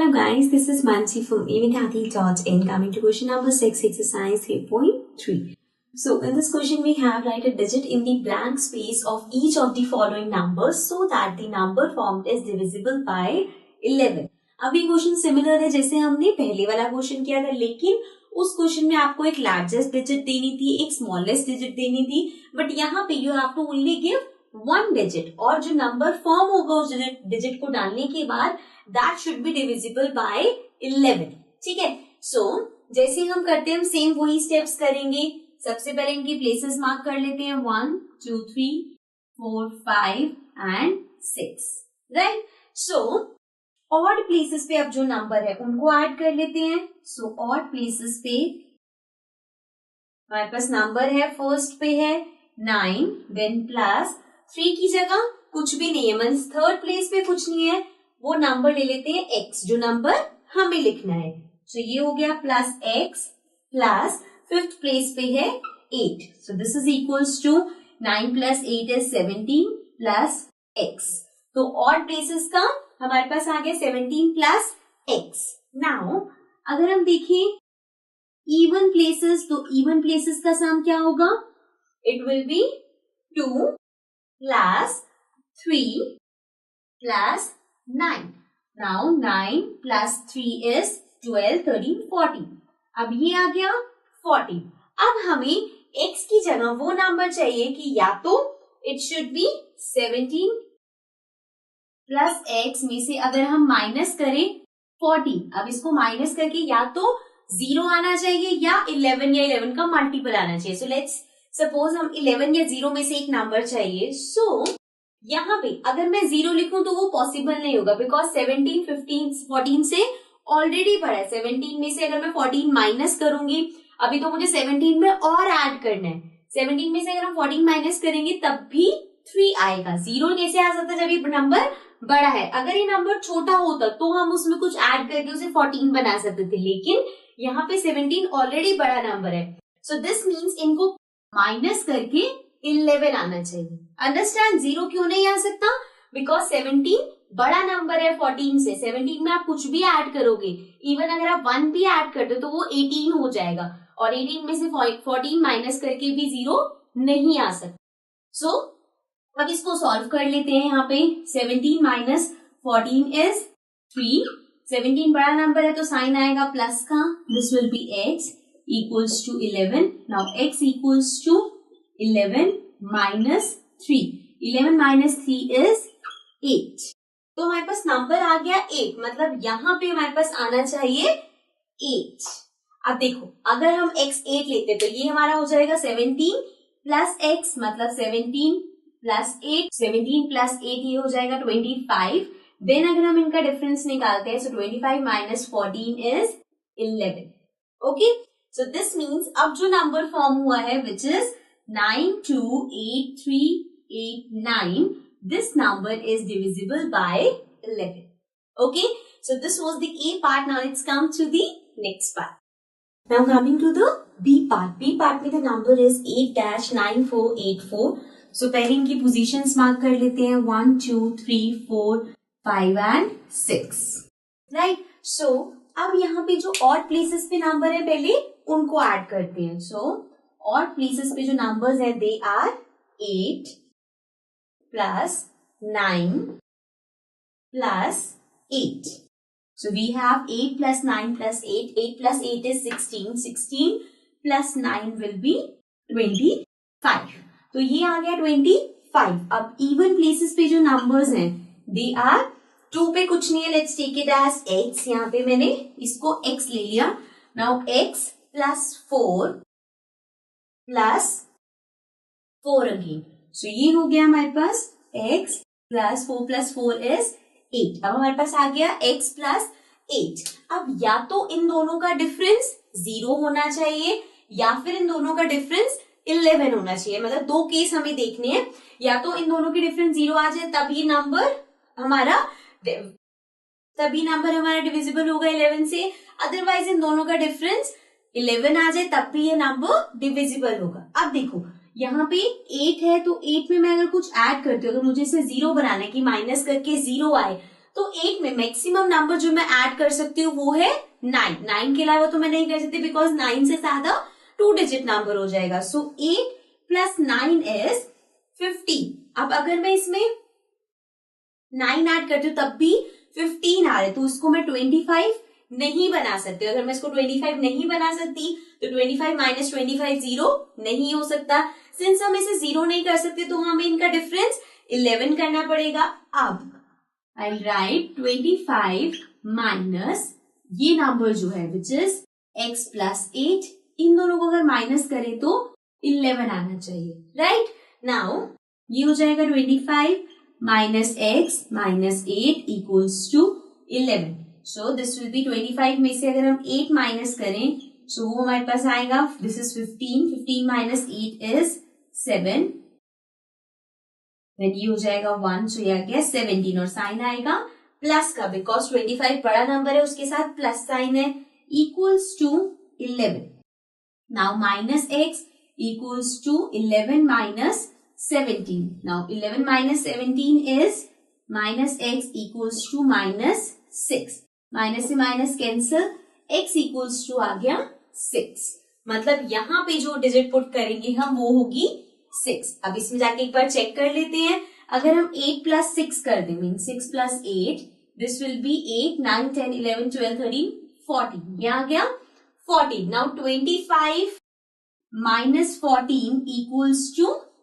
Hello guys, this is Mansi from eventathy.in. Coming to question number 6, exercise 3.3. So in this question we have write a digit in the blank space of each of the following numbers so that the number formed is divisible by 11. अब ये question similar है जैसे हमने पहले वाला question किया था, लेकिन उस क्वेश्चन में आपको एक लार्जेस्ट डिजिट देनी थी, एक स्मॉलेस्ट डिजिट देनी थी, बट यहाँ पे you have to only give one digit और जो नंबर फॉर्म होगा उस डिजिट को डालने के बाद that should be divisible by 11. ठीक है, सो जैसे हम करते हैं हम सेम वही स्टेप्स करेंगे. सबसे पहले इनकी प्लेसेस मार्क कर लेते हैं 1, 2, 3, 4, 5 and 6. Right, so odd places पे अब जो नंबर है उनको ऐड कर लेते हैं. सो ऑड प्लेसेस पे हमारे पास नंबर है, फर्स्ट पे है 9, देन प्लस 3 की जगह कुछ भी नहीं है, मीन्स थर्ड प्लेस पे कुछ नहीं है, वो नंबर ले लेते हैं x, जो नंबर हमें लिखना है. सो ये हो गया plus x plus fifth place पे है 8. So this is equals to 9 plus 8 is 17 plus x. तो ऑड प्लेसेस का हमारे पास आ गया 17 प्लस x. नाउ अगर हम देखें इवन प्लेसेस, तो इवन प्लेसेस का सम क्या होगा? It will be 2 plus 3 plus 9. Now 9 plus 3 is 12, 13, 14. अब ये आ गया 14. अब हमें x की जगह वो नंबर चाहिए कि या तो it should be 17 plus x में से अगर हम माइनस करें 14. अब इसको माइनस करके या तो 0 आना चाहिए या 11 या 11 का मल्टीपल आना चाहिए. सो लेट्स सपोज हम 11 या 0 में से एक नंबर चाहिए. सो यहाँ पे अगर मैं 0 लिखूं तो वो पॉसिबल नहीं होगा, बिकॉज 17 15 14 से ऑलरेडी बड़ा है. 17 में से अगर मैं 14 माइनस करूंगी, अभी तो मुझे 17 में और ऐड करना है. 17 में से अगर हम 14 माइनस करेंगे तब भी 3 आएगा. 0 कैसे आ सकता है जब ये नंबर बड़ा है? अगर ये नंबर छोटा होता तो हम उसमें कुछ ऐड करके उसे 14 बना सकते थे, लेकिन यहाँ पे 17 ऑलरेडी बड़ा नंबर है. सो दिस मीन्स इनको माइनस करके 11 आना चाहिए. अंडरस्टैंड? 0 क्यों नहीं आ सकता? बिकॉज 17 बड़ा नंबर है 14 से. 17 में आप कुछ भी ऐड करोगे, इवन अगर आप 1 भी ऐड करते हो तो वो 18 हो जाएगा, और 18 में से 14 माइनस करके भी 0 नहीं आ सकता. सो अब इसको सॉल्व कर लेते हैं. यहाँ पे 17 माइनस 14 इज 3. 17 बड़ा नंबर है तो साइन आएगा प्लस का. This will be x equals to 11. Now x equals to 11 minus 3. 11 minus 3 is 8. तो हमारे पास नंबर आ गया 8. मतलब यहाँ पे हमारे पास आना चाहिए 8. अब देखो अगर हम x 8 लेते तो ये हमारा हो जाएगा 17 प्लस x, मतलब 17 प्लस 8. 17 प्लस 8 ये हो जाएगा 25. देन अगर हम इनका डिफरेंस निकालते हैं, सो 25 minus 14 is 11. Okay, so this means अब जो नंबर फॉर्म हुआ है which is 928389, this number is divisible by 11. Okay, so this was the A part. Now let's come to the next part. Now coming to the B part. B part में the number is 8-9484. So पहले इनकी positions mark कर लेते हैं 1, 2, 3, 4, 5 and 6. Right? So अब यहाँ पे जो odd places पे number है पहले उनको add करते हैं. So और प्लेसेस पे जो नंबर्स है they are 8 plus 9 plus 8. So we have 8 plus 9 plus 8. 8 plus 8 is 16. 16 plus 9 will be 25. तो ये आ गया 25. अब इवन प्लेसेस पे जो नंबर्स हैं दे आर 2 पे कुछ नहीं है, let's take it as x. यहाँ पे मैंने इसको x ले लिया. Now x plus 4 plus 4 again. So ये हो गया हमारे पास x प्लस 4 प्लस 4 इज 8. अब हमारे पास आ गया x प्लस 8. अब या तो इन दोनों का डिफरेंस 0 होना चाहिए या फिर इन दोनों का डिफरेंस 11 होना चाहिए. मतलब दो केस हमें देखने हैं, या तो इन दोनों के डिफरेंस 0 आ जाए तब ये नंबर हमारा डिविजिबल होगा 11 से. अदरवाइज इन दोनों का डिफरेंस 11 आ जाए तब भी ये नंबर डिविजिबल होगा. अब देखो यहाँ पे 8 है तो 8 में मैं अगर कुछ ऐड करती हूँ, अगर मुझे इसे 0 बनाना है कि माइनस करके 0 आए, तो 8 में मैक्सिमम नंबर जो मैं ऐड कर सकती हूँ वो है 9। 9 के अलावा तो मैं नहीं कर सकती बिकॉज 9 से ज्यादा 2 डिजिट नंबर हो जाएगा। सो 8 + 9 इज 15। अब अगर मैं इसमें 9 ऐड करती हूँ तब भी 15 आ रहे, तो उसको मैं 25 नहीं बना सकती। अगर मैं इसको 25 नहीं बना सकती तो 25 - 25 0 नहीं हो सकता। सिंस हम इसे 0 नहीं कर सकते तो हमें इनका डिफरेंस 11 करना पड़ेगा। अब आई राइट 25 माइनस ये नंबर जो है विच इज x + 8, इन दोनों को अगर माइनस करें तो 11 आना चाहिए, राइट। नाउ ये हो जाएगा 25 - x - 8 = 11। So this will be 25 में से अगर हम 8 माइनस करें सो वो हमारे पास आएगा, दिस इज 15। 15 - 8 इज 7। ये हो जाएगा 1, सो ये आ गया 17 और साइन आएगा प्लस का बिकॉज 25 बड़ा नंबर है उसके साथ प्लस साइन है, = 11। Now -x = 11 - 17। Now 11 - 17 is -x = -6। Minus से माइनस कैंसिल, x = आ गया 6। मतलब यहाँ पे जो डिजिट पुट करेंगे हम वो होगी 6। अब इसमें जाके एक बार चेक कर लेते हैं। अगर हम 8 + 6 कर दें मीन 6 + 8, दिस विल बी 8, 9, 10, 11, 12, 13, 14। यहाँ आ गया 14। नाउ 25 - 14 =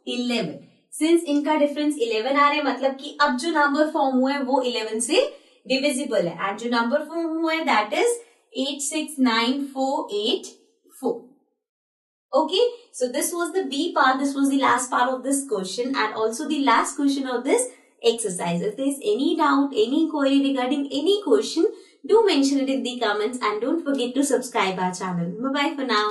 11। सिंस इनका डिफरेंस 11 आ रहा है मतलब कि अब जो नंबर फॉर्म हुआ है वो 11 से डिविजिबल है एंड जो नंबर फॉर्म हुआ है that is 86948 Okay, so this was the B part, this was the last part of this question and also the last question of this exercise. If there is any doubt, any query regarding any question, do mention it in the comments and don't forget to subscribe our channel. Bye bye for now.